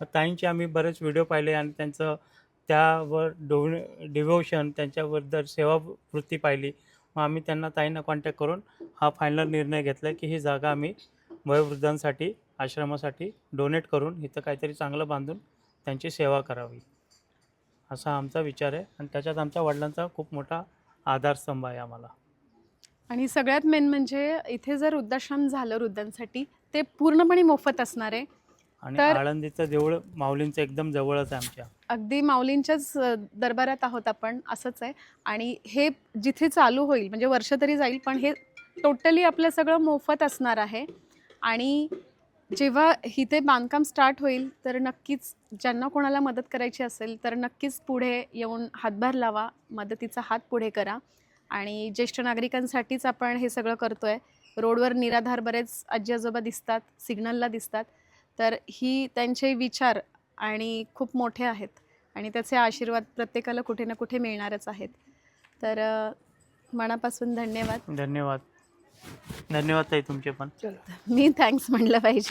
ताईंचे आम्ही बरेच व्हिडिओ पाहिले आणि त्यांचं त्यावर डिव्होशन त्यांच्याबद्दल सेवावृत्ती पाहिली. मग आम्ही ताईंना कॉन्टॅक्ट करून हा फायनल निर्णय घेतला की ही जागा आम्ही वयोवृद्धांसाठी आश्रमासाठी डोनेट करून इथं काहीतरी चांगलं बांधून त्यांची सेवा करावी, असा आमचा विचार आहे. आणि त्याच्यात आमच्या वडिलांचा खूप मोठा आधारस्तंभ आहे आम्हाला. आणि सगळ्यात मेन म्हणजे इथे जर वृद्धाश्रम झालं वृद्धांसाठी ते पूर्णपणे मोफत असणार आहे. आणि तर आळंदीचं देऊळ माऊलींचं एकदम जवळच आहे आमच्या. अगदी माऊलींच्याच दरबारात आहोत आपण, असंच आहे. आणि हे जिथे चालू होईल म्हणजे वर्ष तरी जाईल, पण हे टोटली आपलं सगळं मोफत असणार आहे. आणि जेव्हा इथे बांधकाम स्टार्ट होईल तर नक्कीच ज्यांना कोणाला मदत करायची असेल तर नक्कीच पुढे येऊन हातभार लावा, मदतीचा हात पुढे करा. आणि ज्येष्ठ नागरिकांसाठीच आपण हे सगळं करतोय. रोडवर निराधार बरेच आजी आजोबा दिसतात, सिग्नलला दिसतात. तर ही त्यांचे विचार आणि खूप मोठे आहेत आणि त्याचे आशीर्वाद प्रत्येकाला कुठे ना कुठे मिळणारच आहेत. तर मनापासून धन्यवाद. धन्यवाद. धन्यवाद ताई तुमचे पण. मी थँक्स म्हणलं पाहिजे.